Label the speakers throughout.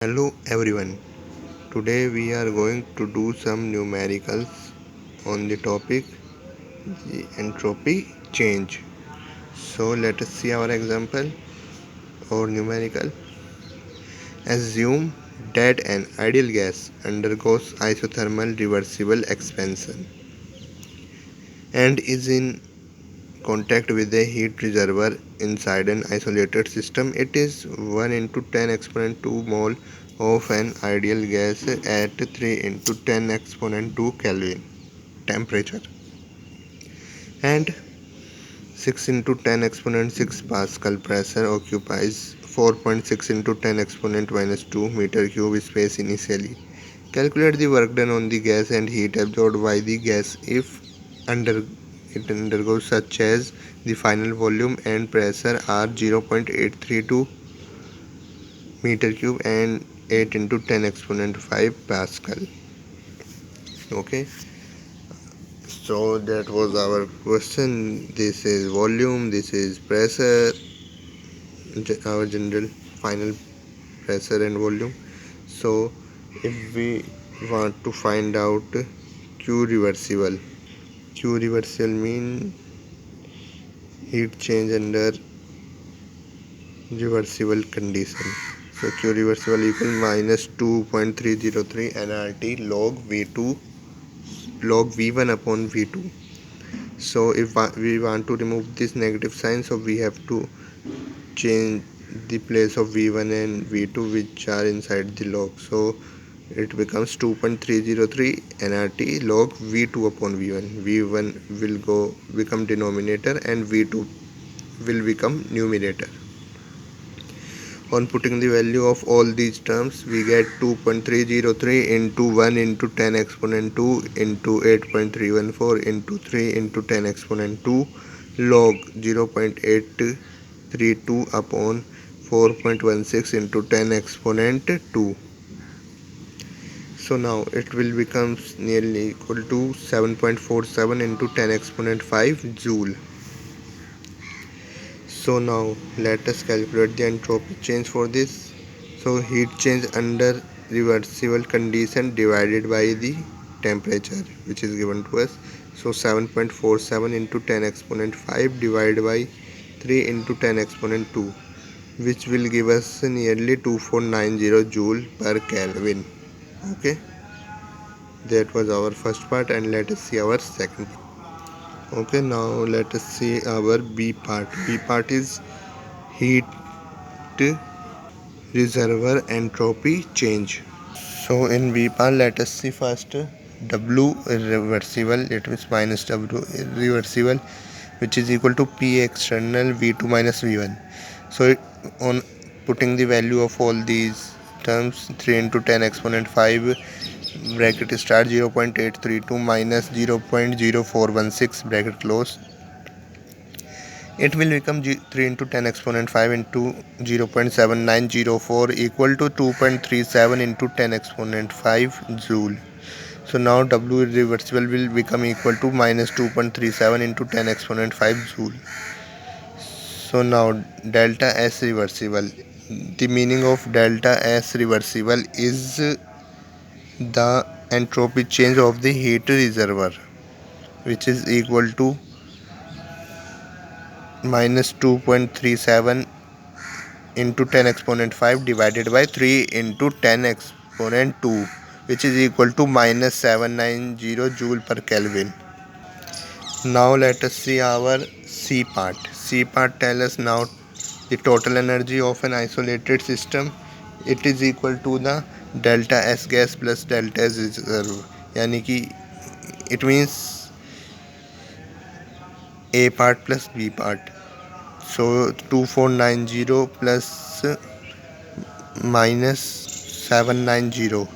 Speaker 1: Hello everyone. Today we are going to do some numericals on the topic the entropy change. So let us see our example or numerical. Assume that an ideal gas undergoes isothermal reversible expansion and is in contact with a heat reservoir inside an isolated system. It is 1 into 10 exponent 2 mole of an ideal gas at 3 into 10 exponent 2 Kelvin temperature and 6 into 10 exponent 6 Pascal pressure occupies 4.6 into 10 exponent minus 2 meter cube space initially. Calculate the work done on the gas and heat absorbed by the gas if under it undergoes, such as the final volume and pressure are 0.832 meter cube and 8 into 10 exponent 5 Pascal. Okay, so that was our question. This is volume, this is pressure, our general final pressure and volume. So if we want to find out Q reversible, Q reversible mean heat change under reversible condition. So Q reversible equal minus 2.303 nRT log V2 log V1 upon V2. So if we want to remove this negative sign, so we have to change the place of V1 and V2 which are inside the log. So it becomes 2.303 nRT log V2 upon V1. V1 will become denominator and V2 will become numerator. On putting the value of all these terms, we get 2.303 into 1 into 10 exponent 2 into 8.314 into 3 into 10 exponent 2 log 0.832 upon 4.16 into 10 exponent 2. So now it will become nearly equal to 7.47 into 10 exponent 5 joule. So now let us calculate the entropy change for this. So heat change under reversible condition divided by the temperature which is given to us. So 7.47 into 10 exponent 5 divided by 3 into 10 exponent 2, which will give us nearly 2490 joule per Kelvin. Okay, that was our first part, and let us see our second part. Okay, now let us see our B part. B part is heat reservoir entropy change. So in V part, let us see first W reversible, it means minus W reversible, which is equal to P external V2 minus V1. So on putting the value of all these terms, 3 into 10 exponent 5 bracket start 0.832 minus 0.0416 bracket close, it will become 3 into 10 exponent 5 into 0.7904 equal to 2.37 into 10 exponent 5 joule. So now W reversible will become equal to minus 2.37 into 10 exponent 5 joule. So now delta S reversible. The meaning of delta S reversible is the entropy change of the heat reservoir, which is equal to minus 2.37 into 10 exponent 5 divided by 3 into 10 exponent 2, which is equal to minus 790 joule per Kelvin. Now let us see our C part. C part tells us now the total energy of an isolated system. It is equal to the delta S gas plus delta S reserve. Yani ki it means A part plus B part. So 2490 plus minus 790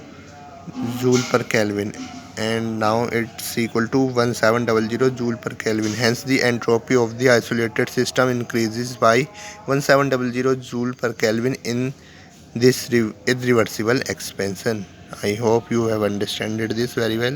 Speaker 1: joule per Kelvin, and now it's equal to 1700 joule per Kelvin. Hence the entropy of the isolated system increases by 1700 joule per Kelvin in this irreversible expansion. I hope you have understood this very well.